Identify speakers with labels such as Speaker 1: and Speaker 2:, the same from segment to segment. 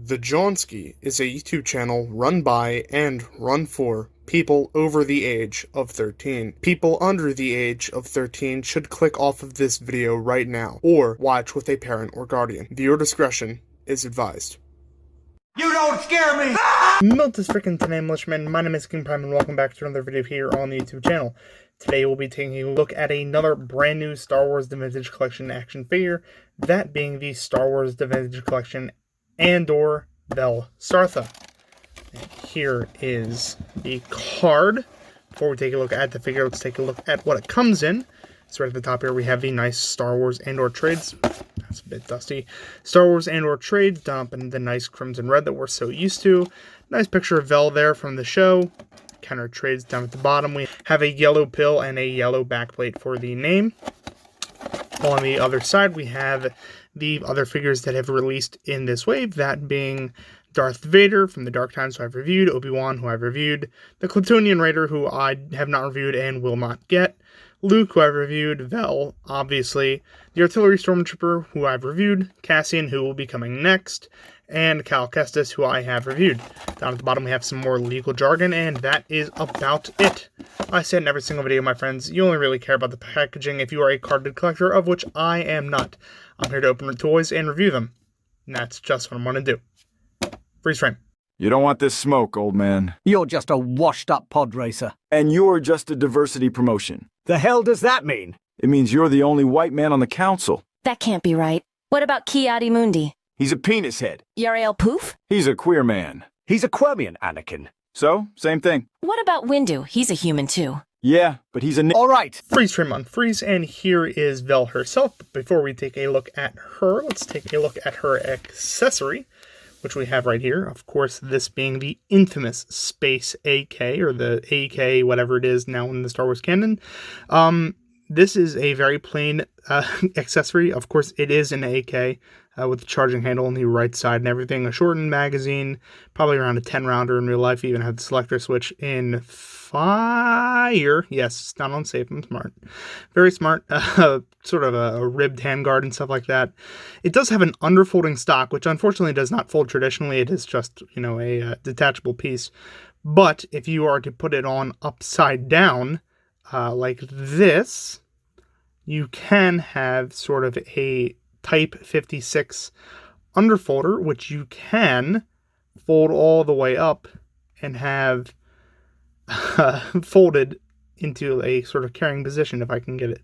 Speaker 1: The Johnsky is a YouTube channel run by and run for people over the age of 13. People under the age of 13 should click off of this video right now, or watch with a parent or guardian. Viewer discretion is advised.
Speaker 2: You don't scare me!
Speaker 1: Melt this freaking today, militiamen. My name is King Prime, and welcome back to another video here on the YouTube channel. Today we'll be taking a look at another brand new Star Wars The Vintage Collection action figure, that being the Star Wars The Vintage Collection Andor Vel Sartha. And here is the card. Before we take a look at the figure, let's take a look at what it comes in. So right at the top here we have the nice Star Wars Andor trades. That's a bit dusty. Star Wars Andor trades done up in the nice crimson red that we're so used to. Nice picture of Vel there from the show. Counter trades down at the bottom. We have a yellow pill and a yellow backplate for the name. On the other side, we have the other figures that have released in this wave, that being Darth Vader from the Dark Times, who I've reviewed, Obi-Wan, who I've reviewed, the Clitonian Raider, who I have not reviewed and will not get, Luke, who I've reviewed, Vel, obviously, the Artillery Stormtrooper, who I've reviewed, Cassian, who will be coming next, and Cal Kestis, who I have reviewed. Down at the bottom, we have some more legal jargon, and that is about it. I said in every single video, my friends, you only really care about the packaging if you are a carded collector, of which I am not. I'm here to open toys and review them, and that's just what I'm going to do. Freeze frame.
Speaker 3: You don't want this smoke, old man.
Speaker 4: You're just a washed-up pod racer.
Speaker 3: And you're just a diversity promotion.
Speaker 4: The hell does that mean?
Speaker 3: It means you're the only white man on the council.
Speaker 5: That can't be right. What about Ki-Adi Mundi?
Speaker 3: He's a penis head.
Speaker 5: Yarael Poof?
Speaker 3: He's a queer man.
Speaker 4: He's a Quirmian, Anakin.
Speaker 3: So, same thing.
Speaker 5: What about Windu? He's a human too.
Speaker 3: Yeah, but he's a
Speaker 4: All right.
Speaker 1: Freeze frame on freeze, and here is Vel herself. But before we take a look at her, let's take a look at her accessory, which we have right here. Of course, this being the infamous Space AK, or the AK, whatever it is now in the Star Wars canon. This is a very plain accessory. Of course, it is an AK with the charging handle on the right side and everything. A shortened magazine, probably around a 10-rounder in real life. You even have the selector switch in fire. Yes, it's not unsafe. I'm smart. Very smart. Sort of a ribbed handguard and stuff like that. It does have an underfolding stock, which unfortunately does not fold traditionally. It is just, you know, a detachable piece. But if you are to put it on upside down, like this, you can have sort of a Type 56 underfolder, which you can fold all the way up and have folded into a sort of carrying position if I can get it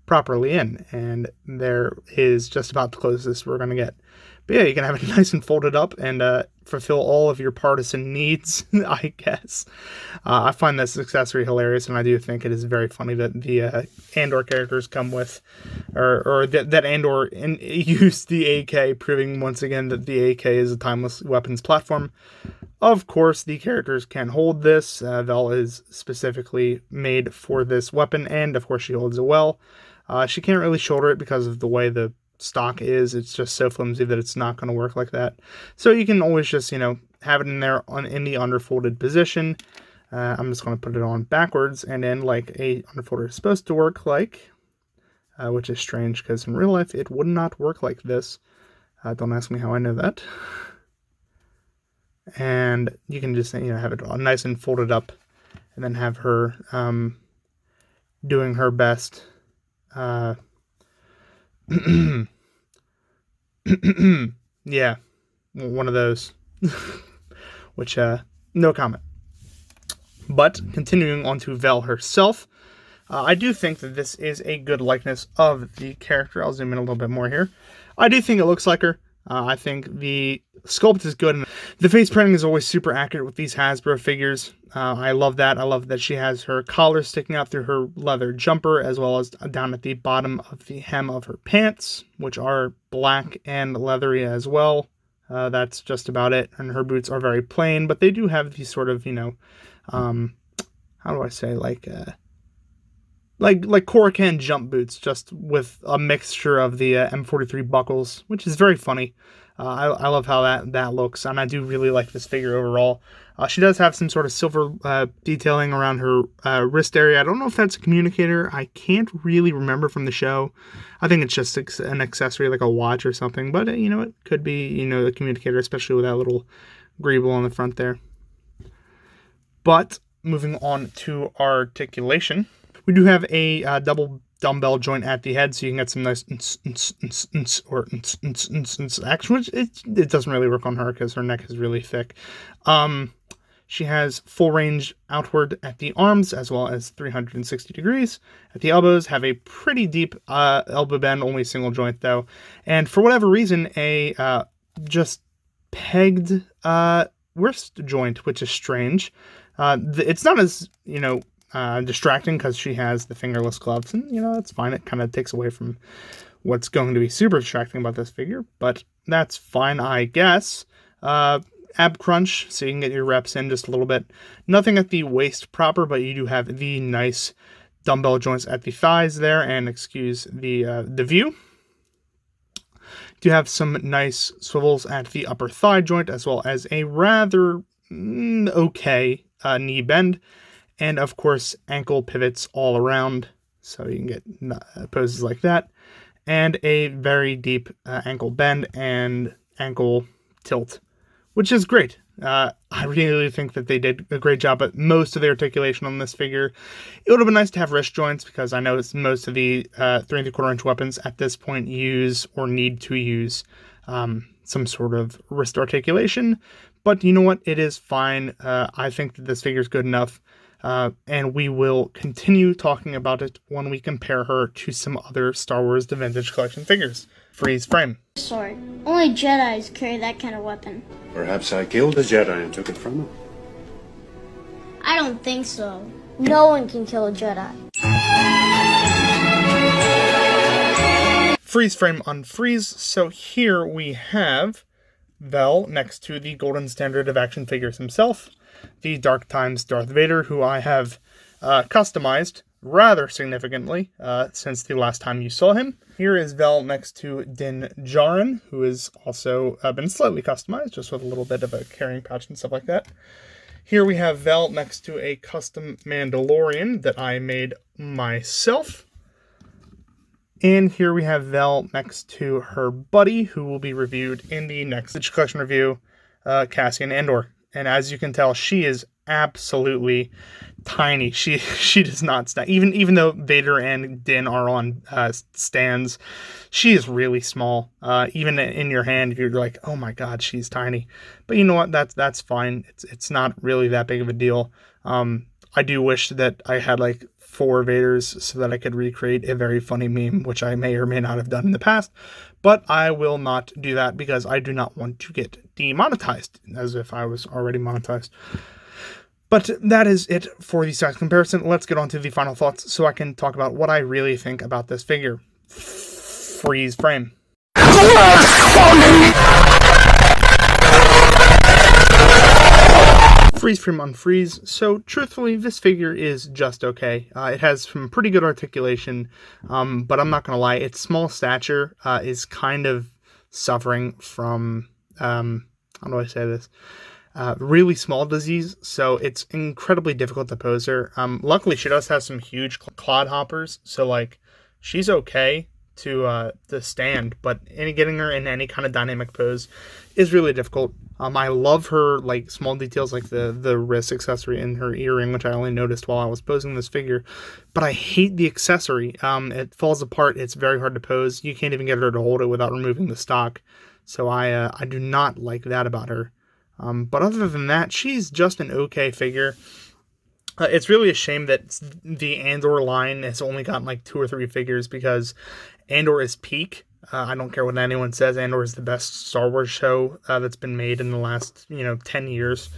Speaker 1: properly in. And there is just about the closest we're going to get. But yeah, you can have it nice and folded up and fulfill all of your partisan needs, I guess. I find this accessory hilarious, and I do think it is very funny that the Andor characters come with, or that Andor used the AK, proving once again that the AK is a timeless weapons platform. Of course, the characters can hold this. Vel is specifically made for this weapon, and of course she holds it well. She can't really shoulder it because of the way the stock is. It's just so flimsy that it's not going to work like that. So you can always just, you know, have it in there in the underfolded position. I'm just going to put it on backwards and in like a underfolder is supposed to work like, which is strange because in real life it would not work like this. Don't ask me how I know that. And you can just, you know, have it all nice and folded up and then have her doing her best. Yeah, one of those. Which, no comment. But, continuing on to Vel herself, I do think that this is a good likeness of the character. I'll zoom in a little bit more here. I do think it looks like her. I think the sculpt is good. And the face printing is always super accurate with these Hasbro figures. I love that. I love that she has her collar sticking out through her leather jumper, as well as down at the bottom of the hem of her pants, which are black and leathery as well. That's just about it. And her boots are very plain, but they do have these sort of, you know, how do I say, like Coruscant jump boots, just with a mixture of the M43 buckles, which is very funny. I love how that looks, and I do really like this figure overall. She does have some sort of silver detailing around her wrist area. I don't know if that's a communicator. I can't really remember from the show. I think it's just an accessory like a watch or something, but it could be, a communicator, especially with that little greeble on the front there. But moving on to articulation, we do have a double dumbbell joint at the head, so you can get some nice action, which it doesn't really work on her because her neck is really thick. She has full range outward at the arms, as well as 360 degrees. At the elbows, have a pretty deep elbow bend, only single joint though. And for whatever reason, a just pegged wrist joint, which is strange. It's not as, distracting because she has the fingerless gloves, and, that's fine. It kind of takes away from what's going to be super distracting about this figure, but that's fine, I guess. Ab crunch, so you can get your reps in just a little bit. Nothing at the waist proper, but you do have the nice dumbbell joints at the thighs there, and excuse the view. You have some nice swivels at the upper thigh joint, as well as a rather okay knee bend, and of course ankle pivots all around, so you can get poses like that, and a very deep ankle bend and ankle tilt, which is great. I really think that they did a great job at most of the articulation on this figure. It would have been nice to have wrist joints, because I know most of the 3 3/4 inch weapons at this point use or need to use some sort of wrist articulation. But you know what? It is fine. I think that this figure is good enough. And we will continue talking about it when we compare her to some other Star Wars The Vintage Collection figures. Freeze frame.
Speaker 6: Sword. Only Jedis carry that kind of weapon.
Speaker 7: Perhaps I killed a Jedi and took it from him.
Speaker 6: I don't think so. No one can kill a Jedi.
Speaker 1: Freeze frame unfreeze. So here we have Vel next to the golden standard of action figures himself, the Dark Times Darth Vader, who I have customized rather significantly since the last time you saw him. Here is Vel next to Din Djarin, who has also been slightly customized, just with a little bit of a carrying pouch and stuff like that. Here we have Vel next to a custom Mandalorian that I made myself. And here we have Vel next to her buddy, who will be reviewed in the next Vintage Collection review, Cassian Andor. And as you can tell, she is absolutely tiny. She does not stand. Even though Vader and Din are on stands, she is really small. Even in your hand, you're like, oh my god, she's tiny. But you know what? That's fine. It's not really that big of a deal. I do wish that I had like 4 Vaders so that I could recreate a very funny meme, which I may or may not have done in the past, but I will not do that because I do not want to get demonetized, as if I was already monetized. But that is it for the size comparison. Let's get on to the final thoughts so I can talk about what I really think about this figure. Freeze frame. Freeze frame unfreeze. So truthfully, this figure is just okay. It has some pretty good articulation, but I'm not gonna lie, its small stature is kind of suffering from how do I say this? Really small disease, so it's incredibly difficult to pose her. Luckily, she does have some huge clod hoppers, so like she's okay to stand, but getting her in any kind of dynamic pose is really difficult. I love her like small details, like the wrist accessory and her earring, which I only noticed while I was posing this figure, but I hate the accessory. It falls apart. It's very hard to pose. You can't even get her to hold it without removing the stock. So I do not like that about her. But other than that, she's just an okay figure. It's really a shame that the Andor line has only gotten like 2 or 3 figures, because Andor is peak. I don't care what anyone says. Andor is the best Star Wars show that's been made in the last 10 years.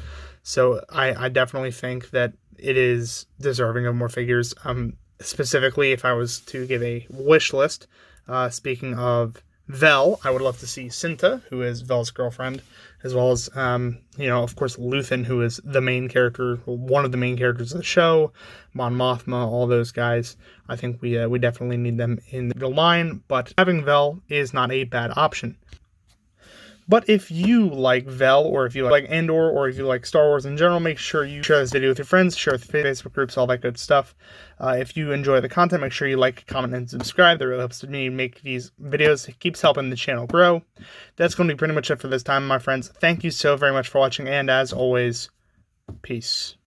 Speaker 1: So I definitely think that it is deserving of more figures. Specifically, if I was to give a wish list, speaking of Vel, I would love to see Sartha, who is Vel's girlfriend, as well as, of course, Luthen, who is the main character, one of the main characters of the show, Mon Mothma, all those guys. I think we definitely need them in the line, but having Vel is not a bad option. But if you like Vel, or if you like Andor, or if you like Star Wars in general, make sure you share this video with your friends, share it with Facebook groups, all that good stuff. If you enjoy the content, make sure you like, comment, and subscribe. That really helps me make these videos. It keeps helping the channel grow. That's going to be pretty much it for this time, my friends. Thank you so very much for watching, and as always, peace.